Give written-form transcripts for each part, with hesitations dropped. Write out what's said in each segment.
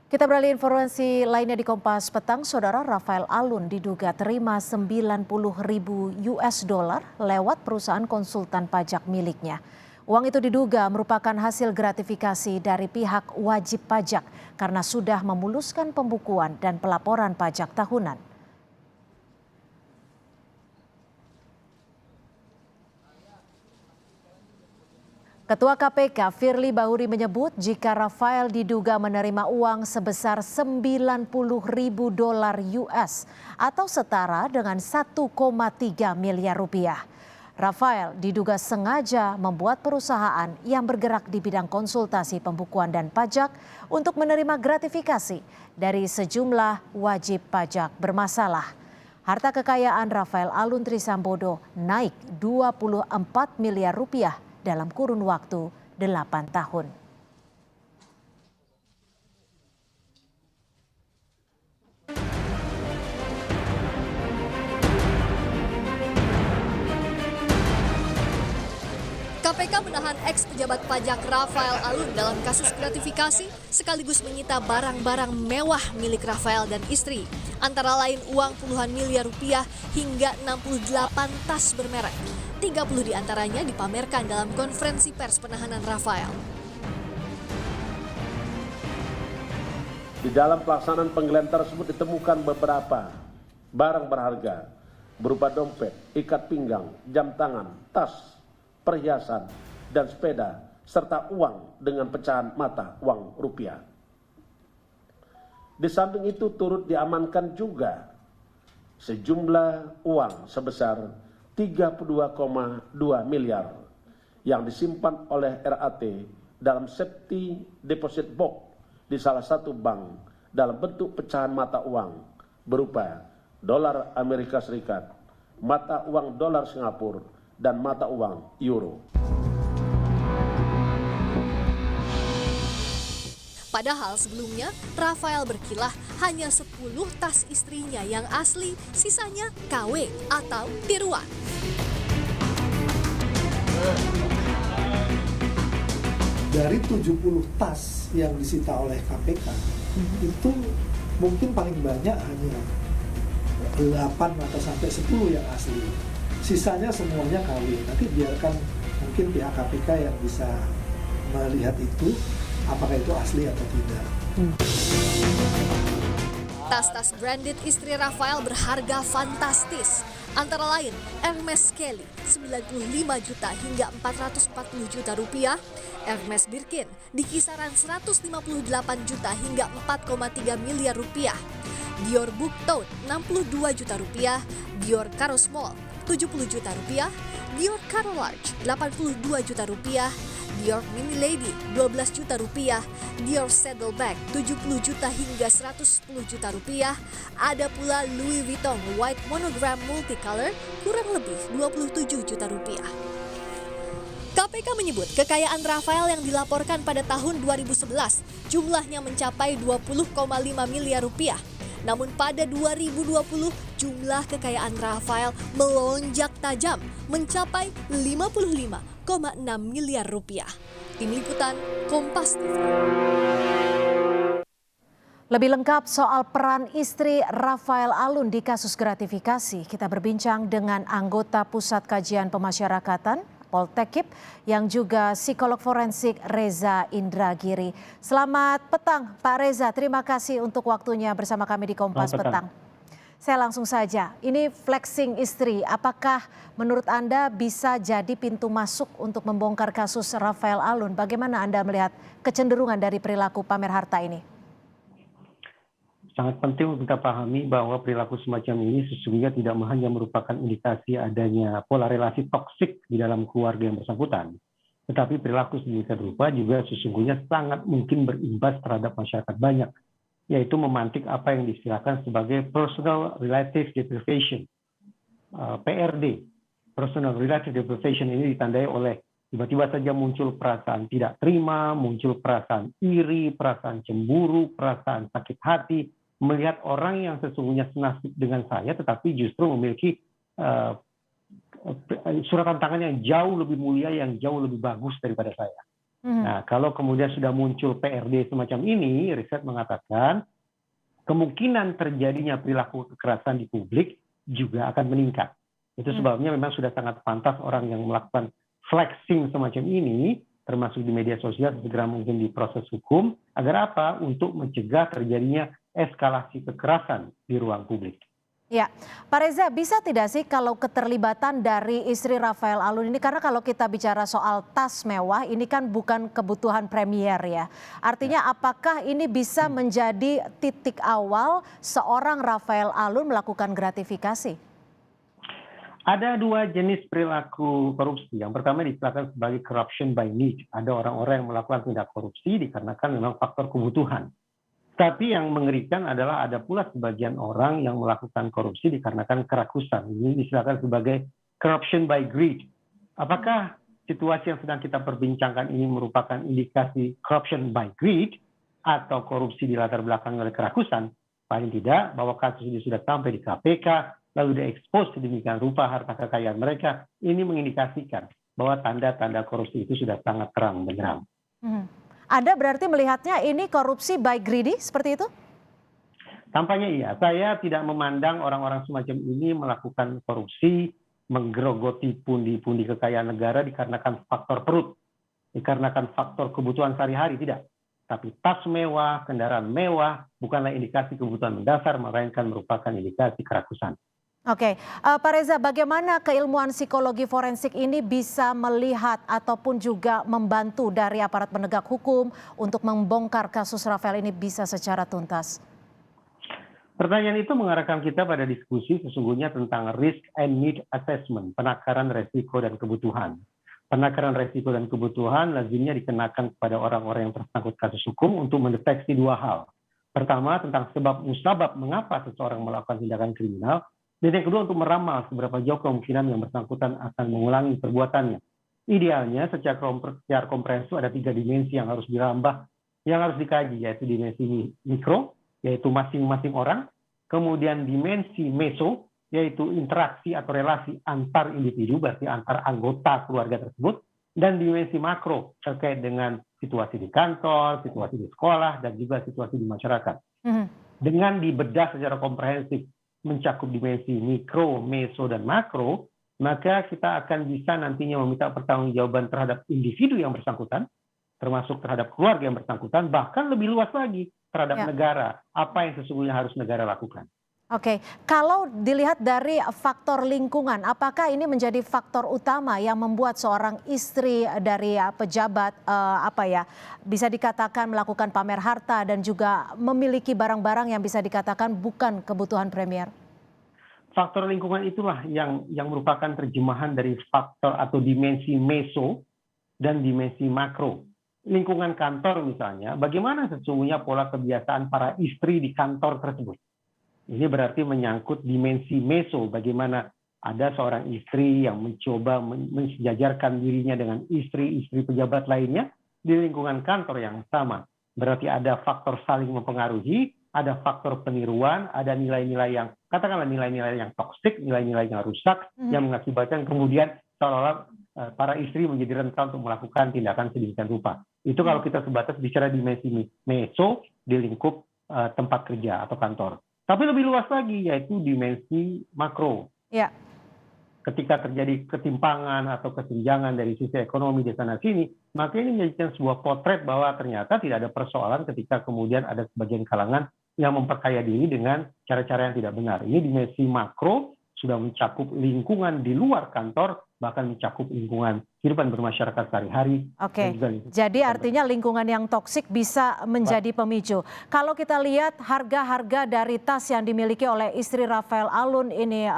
Kita beralih informasi lainnya di Kompas Petang, Saudara Rafael Alun diduga terima 90.000 US dollar lewat perusahaan konsultan pajak miliknya. Uang itu diduga merupakan hasil gratifikasi dari pihak wajib pajak karena sudah memuluskan pembukuan dan pelaporan pajak tahunan. Ketua KPK Firly Bahuri menyebut jika Rafael diduga menerima uang sebesar 90.000 dolar US atau setara dengan 1,3 miliar rupiah. Rafael diduga sengaja membuat perusahaan yang bergerak di bidang konsultasi pembukuan dan pajak untuk menerima gratifikasi dari sejumlah wajib pajak bermasalah. Harta kekayaan Rafael Alun Trisambodo naik 24 miliar rupiah dalam kurun waktu 8 tahun. KPK menahan ex-pejabat pajak Rafael Alun dalam kasus gratifikasi sekaligus menyita barang-barang mewah milik Rafael dan istri. Antara lain uang puluhan miliar rupiah hingga 68 tas bermerek. 30 diantaranya dipamerkan dalam konferensi pers penahanan Rafael. Di dalam pelaksanaan penggeledahan tersebut ditemukan beberapa barang berharga berupa dompet, ikat pinggang, jam tangan, tas, perhiasan, dan sepeda, serta uang dengan pecahan mata uang rupiah. Di samping itu turut diamankan juga sejumlah uang sebesar 32,2 miliar yang disimpan oleh RAT dalam safety deposit box di salah satu bank dalam bentuk pecahan mata uang berupa dolar Amerika Serikat, mata uang dolar Singapura, dan mata uang euro. Padahal sebelumnya Rafael berkilah hanya 10 tas istrinya yang asli, sisanya KW atau tiruan. Dari 70 tas yang disita oleh KPK, itu mungkin paling banyak hanya 8 atau sampai 10 yang asli. Sisanya semuanya KW. Nanti biarkan mungkin pihak KPK yang bisa melihat itu, apakah itu asli atau tidak. Tas-tas branded istri Rafael berharga fantastis. Antara lain Hermes Kelly 95 juta hingga 440 juta rupiah, Hermes Birkin di kisaran 158 juta hingga 4,3 miliar rupiah, Dior Book Tote 62 juta rupiah, Dior Caro Small 70 juta rupiah, Dior Caro Large 82 juta rupiah, Dior Mini Lady 12 juta rupiah, Dior Saddleback 70 juta hingga 110 juta rupiah, ada pula Louis Vuitton White Monogram Multicolor kurang lebih 27 juta rupiah. KPK menyebut kekayaan Rafael yang dilaporkan pada tahun 2011 jumlahnya mencapai 20,5 miliar rupiah. Namun pada 2020 jumlah kekayaan Rafael melonjak tajam mencapai 55,6 miliar rupiah. Tim Liputan Kompas TV. Lebih lengkap soal peran istri Rafael Alun di kasus gratifikasi, kita berbincang dengan anggota Pusat Kajian Pemasyarakatan Poltekip yang juga psikolog forensik Reza Indragiri. Selamat petang Pak Reza, terima kasih untuk waktunya bersama kami di Kompas Petang. Saya langsung saja, ini flexing istri, apakah menurut Anda bisa jadi pintu masuk untuk membongkar kasus Rafael Alun? Bagaimana Anda melihat kecenderungan dari perilaku pamer harta ini? Sangat penting untuk kita pahami bahwa perilaku semacam ini sesungguhnya tidak hanya merupakan indikasi adanya pola relasi toksik di dalam keluarga yang bersangkutan, tetapi perilaku sedemikian rupa juga sesungguhnya sangat mungkin berimbas terhadap masyarakat banyak, yaitu memantik apa yang diistilahkan sebagai personal relative deprivation, PRD. Personal relative deprivation ini ditandai oleh tiba-tiba saja muncul perasaan tidak terima, muncul perasaan iri, perasaan cemburu, perasaan sakit hati, melihat orang yang sesungguhnya senasib dengan saya tetapi justru memiliki suratan tangan yang jauh lebih mulia, yang jauh lebih bagus daripada saya. Nah, kalau kemudian sudah muncul PRD semacam ini, riset mengatakan kemungkinan terjadinya perilaku kekerasan di publik juga akan meningkat. Itu sebabnya memang sudah sangat pantas orang yang melakukan flexing semacam ini, termasuk di media sosial, segera mungkin diproses hukum. Agar apa? Untuk mencegah terjadinya eskalasi kekerasan di ruang publik. Ya, Pak Reza, bisa tidak sih kalau keterlibatan dari istri Rafael Alun ini, karena kalau kita bicara soal tas mewah, ini kan bukan kebutuhan premier ya. Artinya apakah ini bisa menjadi titik awal seorang Rafael Alun melakukan gratifikasi? Ada dua jenis perilaku korupsi. Yang pertama disebutkan sebagai corruption by need. Ada orang-orang yang melakukan tindak korupsi dikarenakan memang faktor kebutuhan. Tapi yang mengerikan adalah ada pula sebagian orang yang melakukan korupsi dikarenakan kerakusan. Ini disebutkan sebagai corruption by greed. Apakah situasi yang sedang kita perbincangkan ini merupakan indikasi corruption by greed atau korupsi di latar belakang oleh kerakusan? Paling tidak, bahwa kasus ini sudah sampai di KPK, lalu diekspos sedemikian rupa harta kekayaan mereka, ini mengindikasikan bahwa tanda-tanda korupsi itu sudah sangat terang benderang. Anda berarti melihatnya ini korupsi by greedy, seperti itu? Tampaknya iya. Saya tidak memandang orang-orang semacam ini melakukan korupsi, menggerogoti pundi-pundi kekayaan negara dikarenakan faktor perut, dikarenakan faktor kebutuhan sehari-hari, tidak. Tapi tas mewah, kendaraan mewah, bukanlah indikasi kebutuhan mendasar, melainkan merupakan indikasi kerakusan. Oke, Pak Reza, bagaimana keilmuan psikologi forensik ini bisa melihat ataupun juga membantu dari aparat penegak hukum untuk membongkar kasus Rafael ini bisa secara tuntas? Pertanyaan itu mengarahkan kita pada diskusi sesungguhnya tentang risk and need assessment, penakaran resiko dan kebutuhan. Penakaran resiko dan kebutuhan lazimnya dikenakan kepada orang-orang yang tersangkut kasus hukum untuk mendeteksi dua hal. Pertama, tentang sebab musabab mengapa seseorang melakukan tindakan kriminal. Dan yang kedua, untuk meramal seberapa jauh kemungkinan yang bersangkutan akan mengulangi perbuatannya. Idealnya secara komprehensif ada 3 dimensi yang harus dirambah, yang harus dikaji, yaitu dimensi mikro, yaitu masing-masing orang, kemudian dimensi meso, yaitu interaksi atau relasi antar individu, berarti antar anggota keluarga tersebut, dan dimensi makro terkait dengan situasi di kantor, situasi di sekolah, dan juga situasi di masyarakat. Dengan dibedah secara komprehensif, mencakup dimensi mikro, meso, dan makro, maka kita akan bisa nantinya meminta pertanggungjawaban terhadap individu yang bersangkutan, termasuk terhadap keluarga yang bersangkutan, bahkan lebih luas lagi terhadap negara. Apa yang sesungguhnya harus negara lakukan. Oke, kalau dilihat dari faktor lingkungan, apakah ini menjadi faktor utama yang membuat seorang istri dari pejabat bisa dikatakan melakukan pamer harta dan juga memiliki barang-barang yang bisa dikatakan bukan kebutuhan premier? Faktor lingkungan itulah yang merupakan terjemahan dari faktor atau dimensi meso dan dimensi makro. Lingkungan kantor misalnya, bagaimana sesungguhnya pola kebiasaan para istri di kantor tersebut? Ini berarti menyangkut dimensi meso, bagaimana ada seorang istri yang mencoba mensejajarkan dirinya dengan istri-istri pejabat lainnya di lingkungan kantor yang sama. Berarti ada faktor saling mempengaruhi, ada faktor peniruan, ada nilai-nilai yang, katakanlah nilai-nilai yang toksik, nilai-nilai yang rusak, yang mengakibatkan kemudian seolah-olah para istri menjadi rentan untuk melakukan tindakan sedemikian rupa. Itu kalau kita sebatas bicara dimensi meso di lingkup tempat kerja atau kantor. Tapi lebih luas lagi, yaitu dimensi makro. Ya. Ketika terjadi ketimpangan atau kesenjangan dari sisi ekonomi di sana-sini, maka ini menjadikan sebuah potret bahwa ternyata tidak ada persoalan ketika kemudian ada sebagian kalangan yang memperkaya diri dengan cara-cara yang tidak benar. Ini dimensi makro, sudah mencakup lingkungan di luar kantor, bahkan mencakup lingkungan kehidupan bermasyarakat sehari-hari. Oke, jadi artinya lingkungan yang toksik bisa menjadi pemicu. Kalau kita lihat harga-harga dari tas yang dimiliki oleh istri Rafael Alun ini,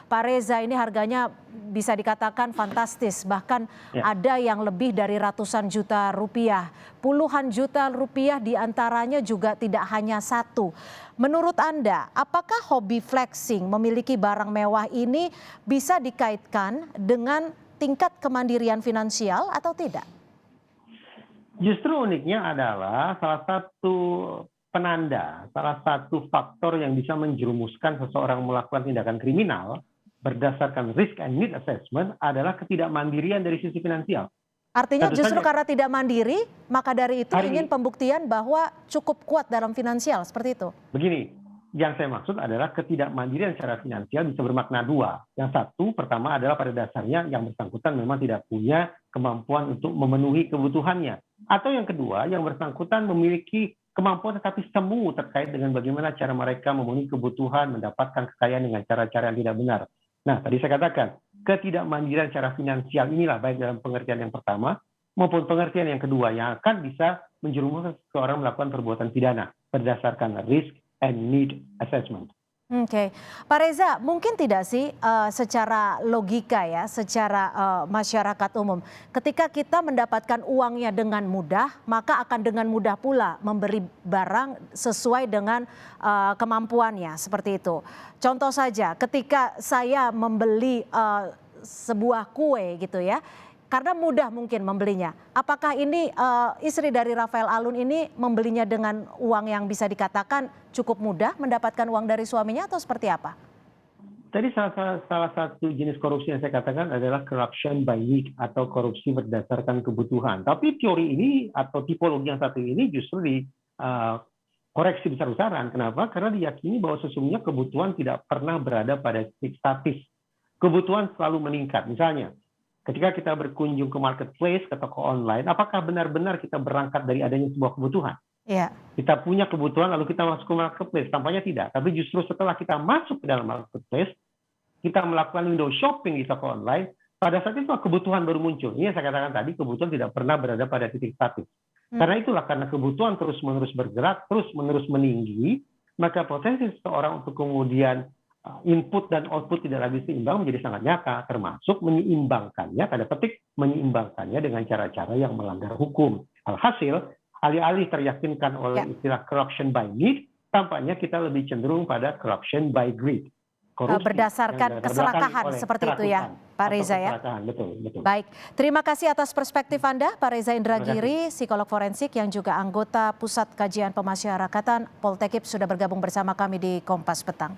Pak Reza, ini harganya bisa dikatakan fantastis. Bahkan ada yang lebih dari ratusan juta rupiah. Puluhan juta rupiah diantaranya juga tidak hanya satu. Menurut Anda, apakah hobi flexing memiliki barang mewah ini bisa dikaitkan dengan tingkat kemandirian finansial atau tidak? Justru uniknya adalah salah satu penanda, salah satu faktor yang bisa menjerumuskan seseorang melakukan tindakan kriminal berdasarkan risk and need assessment adalah ketidakmandirian dari sisi finansial. Artinya Tentu justru saja. karena tidak mandiri, maka dari itu Hari- ingin pembuktian bahwa cukup kuat dalam finansial, seperti itu. Begini, yang saya maksud adalah ketidakmandirian secara finansial bisa bermakna dua. Yang satu, pertama adalah pada dasarnya yang bersangkutan memang tidak punya kemampuan untuk memenuhi kebutuhannya. Atau yang kedua, yang bersangkutan memiliki kemampuan tetapi semu terkait dengan bagaimana cara mereka memenuhi kebutuhan, mendapatkan kekayaan dengan cara-cara yang tidak benar. Nah, tadi saya katakan, ketidakmandirian secara finansial inilah baik dalam pengertian yang pertama maupun pengertian yang kedua yang akan bisa menjerumuskan seseorang melakukan perbuatan pidana berdasarkan risk and need assessment. Oke, Pak Reza, mungkin tidak sih secara logika ya, secara masyarakat umum, ketika kita mendapatkan uangnya dengan mudah, maka akan dengan mudah pula memberi barang sesuai dengan kemampuannya, seperti itu. Contoh saja, ketika saya membeli sebuah kue gitu ya, karena mudah mungkin membelinya. Apakah ini istri dari Rafael Alun ini membelinya dengan uang yang bisa dikatakan cukup mudah mendapatkan uang dari suaminya atau seperti apa? Tadi salah satu jenis korupsi yang saya katakan adalah corruption by need atau korupsi berdasarkan kebutuhan. Tapi teori ini atau tipologi yang satu ini justru dikoreksi besar-besaran. Kenapa? Karena diyakini bahwa sesungguhnya kebutuhan tidak pernah berada pada titik statis. Kebutuhan selalu meningkat. Misalnya, ketika kita berkunjung ke marketplace, ke toko online, apakah benar-benar kita berangkat dari adanya sebuah kebutuhan? Iya. Kita punya kebutuhan lalu kita masuk ke marketplace, tampaknya tidak. Tapi justru setelah kita masuk ke dalam marketplace, kita melakukan window shopping di toko online, pada saat itu kebutuhan baru muncul. Ini yang saya katakan tadi, kebutuhan tidak pernah berada pada titik statis. Karena itulah, karena kebutuhan terus-menerus bergerak, terus-menerus meninggi, maka potensi seseorang untuk kemudian input dan output tidak lagi seimbang menjadi sangat nyata, termasuk menyeimbangkannya, tanda petik menyeimbangkannya dengan cara-cara yang melanggar hukum. Alhasil, alih-alih teryakinkan oleh istilah corruption by need, tampaknya kita lebih cenderung pada corruption by greed. Korupsi Berdasarkan yang keserakahan oleh seperti itu ya, kerakusan Pak atau Reza ya. keserakahan. Betul, betul. Baik, terima kasih atas perspektif Anda, Pak Reza Indragiri, psikolog forensik yang juga anggota Pusat Kajian Pemasyarakatan Poltekip sudah bergabung bersama kami di Kompas Petang.